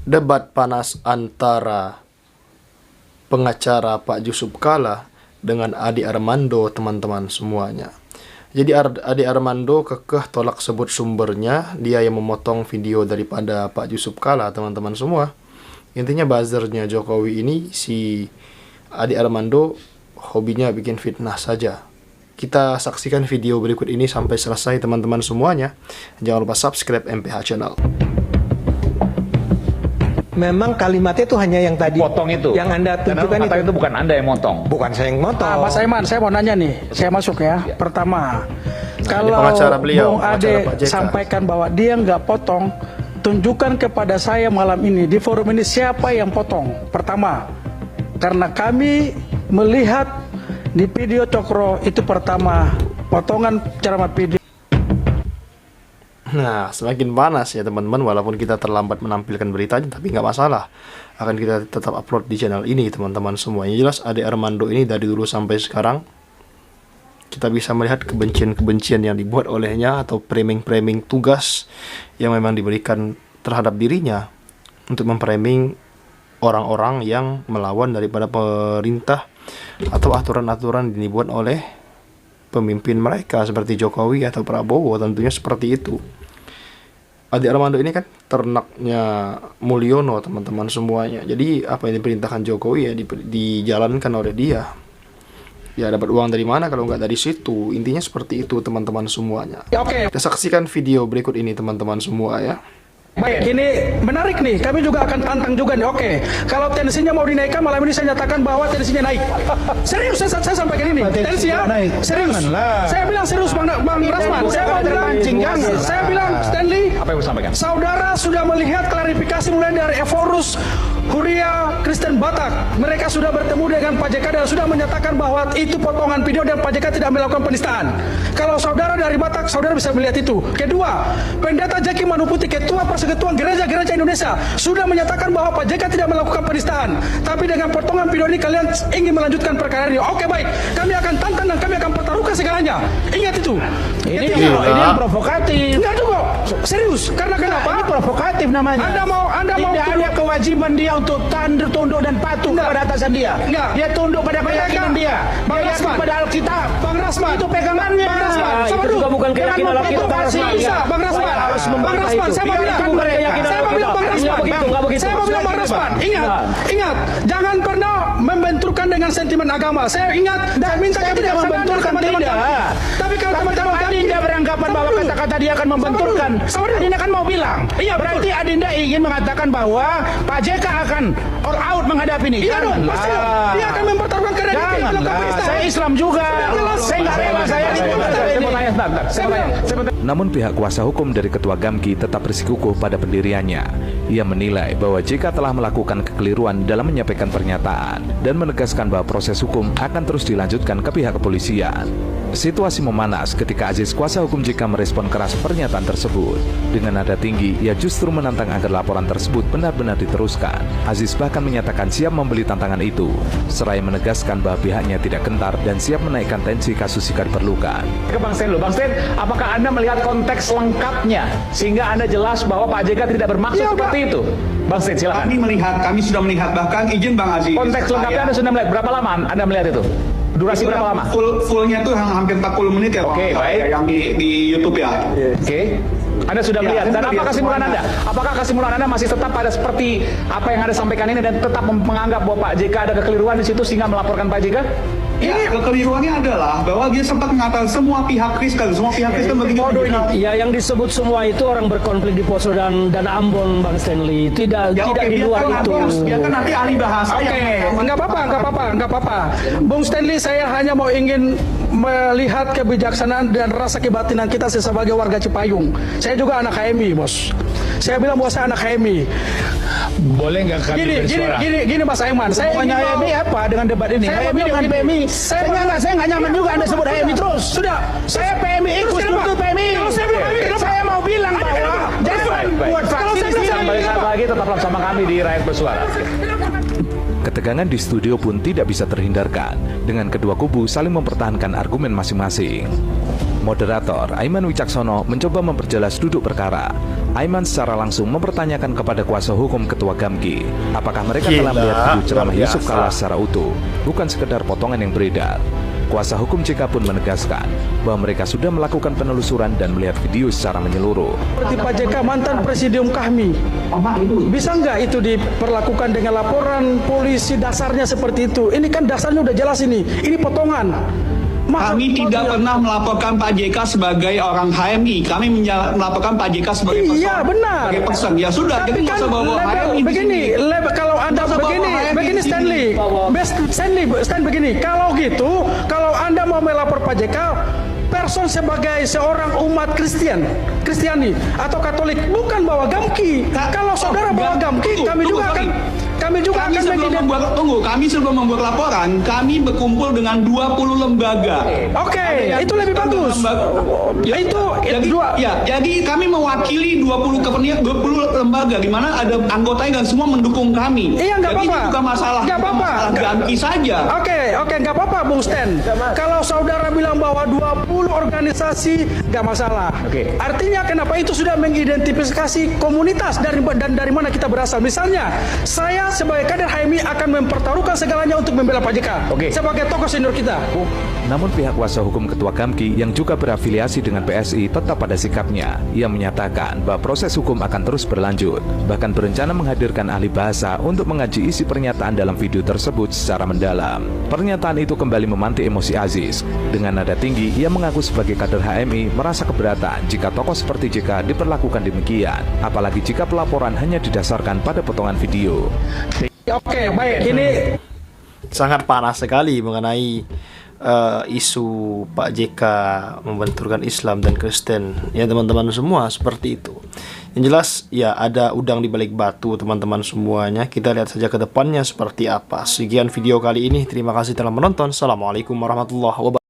debat panas antara pengacara Pak Yusuf Kalla dengan Adi Armando, teman-teman semuanya. Jadi Adi Armando kekeh tolak sebut sumbernya, dia yang memotong video daripada Pak Yusuf Kalla, teman-teman semua. Intinya buzzernya Jokowi ini, si Adi Armando hobinya bikin fitnah saja. Kita saksikan video berikut ini sampai selesai, teman-teman semuanya. Jangan lupa subscribe MPH Channel. Memang kalimatnya itu hanya yang tadi potong itu. Yang Anda tunjukkan itu bukan Anda yang motong. Bukan saya yang motong. Mas Aiman, saya mau nanya nih. Saya masuk ya. Pertama, kalau pengacara beliau, Bung Ade sampaikan bahwa dia nggak potong, tunjukkan kepada saya malam ini di forum ini siapa yang potong. Pertama, karena kami melihat di video Cokro itu pertama potongan ceramah video. Nah, semakin panas ya teman-teman, walaupun kita terlambat menampilkan beritanya, tapi nggak masalah. Akan kita tetap upload di channel ini, teman-teman semua. Yang jelas, Ade Armando ini dari dulu sampai sekarang, kita bisa melihat kebencian-kebencian yang dibuat olehnya, atau framing-framing tugas yang memang diberikan terhadap dirinya, untuk memframing orang-orang yang melawan daripada pemerintah, atau aturan-aturan yang dibuat oleh pemimpin mereka, seperti Jokowi atau Prabowo, tentunya seperti itu. Adi Armando ini kan ternaknya Mulyono, teman-teman semuanya. Jadi apa yang diperintahkan Jokowi ya dijalankan oleh dia. Ya dapat uang dari mana kalau nggak dari situ. Intinya seperti itu, teman-teman semuanya. Oke. Kita saksikan video berikut ini, teman-teman semua ya. Baik, ini menarik nih. Kami juga akan tantang juga nih. Oke, kalau tensinya mau dinaikkan, malam ini saya nyatakan bahwa tensinya naik. Serius, saya sampaikan ini. Tensi ya, serius. Saya bilang serius, Bang Rasman. Saya bilang, Stanley, apa yang sampaikan? Saudara sudah melihat klarifikasi mulai dari Evorus, Huria, Kristen Batak. Mereka sudah bertemu dengan Pak JK dan sudah menyatakan bahwa itu potongan video dan Pak JK tidak melakukan penistaan. Kalau saudara dari Batak, saudara bisa melihat itu. Kedua, Pendeta Jaki Manuputi, Ketua Persekutuan Gereja-Gereja Indonesia, sudah menyatakan bahwa Pak JK tidak melakukan penistaan. Tapi dengan potongan video ini kalian ingin melanjutkan perkara ini. Oke, baik. Kami akan tantang dan kami akan pertaruhkan segalanya. Ingat itu. Ini yang provokatif. Enggak juga. Serius. Karena kenapa? Ini provokatif namanya. Anda mau tidak ada kewajiban dia untuk tunduk dan patuh pada atasan dia. Enggak. Dia tunduk pada keyakinan dia. Bang Dia Rasman, pada Alkitab. Bang Rasman, itu pegangannya. Bang Rasman, Itu juga bukan keyakinan Alkitab. Bang Rasman, Bang Rasman, saya mau bilang, saya mau bilang Bang Rasman, ingat, jangan pernah membenturkan dengan sentimen agama. Saya ingat, saya minta saya tidak membenturkan, tidak. Tapi kalau teman-teman Adinda beranggapan bahwa kata-kata dia akan membenturkan. Adinda kan mau bilang, berarti Adinda ingin mengatakan bahwa Pak JK akan all out menghadapi ini. Iya dong, pasti dia akan mempertaruhkan kredibilitas. Saya Islam juga. Saya nggak rela saya Namun pihak kuasa hukum dari Ketua Gamki tetap bersikukuh pada pendiriannya. Ia menilai bahwa JK telah melakukan kekeliruan dalam menyampaikan pernyataan dan menegaskan bahwa proses hukum akan terus dilanjutkan ke pihak kepolisian. Situasi memanas ketika Aziz kuasa hukum JK merespon keras pernyataan tersebut. Dengan nada tinggi, ia justru menantang agar laporan tersebut benar-benar diteruskan. Aziz bahkan menyatakan siap membeli tantangan itu, seraya menegaskan bahwa pihaknya tidak gentar dan siap menaikkan tensi kasus jika diperlukan. Ke Bang Sten, apakah Anda melihat konteks lengkapnya sehingga Anda jelas bahwa Pak JK tidak bermaksud seperti itu? Bang Sten, silakan. Kami sudah melihat, bahkan izin Bang Aziz. Konteks lengkapnya Anda sudah melihat. Berapa lama Anda melihat itu? Durasi berapa lama? Fullnya tuh hampir 40 menit ya. Oke, baik. Yang di YouTube ya. Oke. Anda sudah melihat. Dan apa kesimpulan Anda? Apakah kesimpulan Anda masih tetap pada seperti apa yang Anda sampaikan ini dan tetap menganggap bahwa Pak JK ada kekeliruan di situ sehingga melaporkan Pak JK? Ini kekeliruannya adalah bahwa dia sempat mengatakan semua pihak Kristen begini. Ya, yang disebut semua itu orang berkonflik di Poso dan Ambon, Bang Stanley. Tidak di luar itu. Biarkan nanti ahli bahasa. Oke, enggak apa-apa. Bung Stanley, saya hanya mau ingin melihat kebijaksanaan dan rasa kebatinan kita sebagai warga Cipayung. Saya juga anak HMI, Bos. Saya bilang bahwa saya anak HMI. Boleh nggak kami bersuara? Gini Mas Aiman. Saya hanya HMI apa dengan debat ini? HMI dengan PMI. Saya nggak nyaman juga Anda sebut HMI terus. Sudah. Saya PMI ikut tutup PMI. Saya mau bilang bahwa jangan buat faksi di sini. Kembali lagi tetaplah bersama kami di Rakyat Bersuara. Ketegangan di studio pun tidak bisa terhindarkan, dengan kedua kubu saling mempertahankan argumen masing-masing. Moderator Aiman Wicaksono mencoba memperjelas duduk perkara. Aiman secara langsung mempertanyakan kepada kuasa hukum Ketua Gamki, apakah mereka telah melihat video ceramah luar Yusuf biasa. Kala secara utuh, bukan sekedar potongan yang beredar. Kuasa hukum JK pun menegaskan bahwa mereka sudah melakukan penelusuran dan melihat video secara menyeluruh. Seperti Pak JK mantan presidium kami. Bisa nggak itu diperlakukan dengan laporan polisi dasarnya seperti itu? Ini kan dasarnya udah jelas ini. Ini potongan. Kami tidak pernah melaporkan Pak JK sebagai orang HMI. Kami melaporkan Pak JK sebagai person. Iya benar. Sebagai person. Ya sudah, Tapi jadi nggak kan usah bawa HMI di begini, sini. kalau Anda Nggak usah bawa begini, HMI begini di sini. Stanley, kalau gitu, kalau Anda mau melapor Pak JK, person sebagai seorang umat Kristiani atau Katolik, bukan bawa Gamki. Kalau saudara bawa Gamki, kami juga akan Kami sebelum membuat laporan, kami berkumpul dengan 20 lembaga. Oke, itu lebih bagus. Jadi kami mewakili 20 lembaga di mana ada anggotanya dan semua mendukung kami. Iya, nggak Jadi apa-apa. ini bukan masalah Gamki saja. Oke, nggak apa-apa, Bung Stan. Kalau saudara bilang bahwa 20 organisasi, nggak masalah. Oke. Artinya kenapa itu sudah mengidentifikasi komunitas dari mana kita berasal. Misalnya, saya sebagai kader HMI akan mempertaruhkan segalanya untuk membela Pak JK. Oke. Sebagai tokoh senior kita. Namun pihak kuasa hukum Ketua Gamki yang juga berafiliasi dengan PSI tetap pada sikapnya. Ia menyatakan bahwa proses hukum akan terus berlanjut, bahkan berencana menghadirkan ahli bahasa untuk mengaji isi pernyataan dalam video tersebut secara mendalam. Pernyataan itu kembali memantik emosi Aziz. Dengan nada tinggi, ia mengaku sebagai kader HMI merasa keberatan jika tokoh seperti JK diperlakukan demikian, apalagi jika pelaporan hanya didasarkan pada potongan video. Oke, baik. Ini Sangat panas sekali mengenai isu Pak JK membenturkan Islam dan Kristen. Ya teman-teman semua, seperti itu. Yang jelas ya ada udang di balik batu teman-teman semuanya. Kita lihat saja ke depannya seperti apa. Sekian video kali ini. Terima kasih telah menonton. Assalamualaikum warahmatullahi wabarakatuh.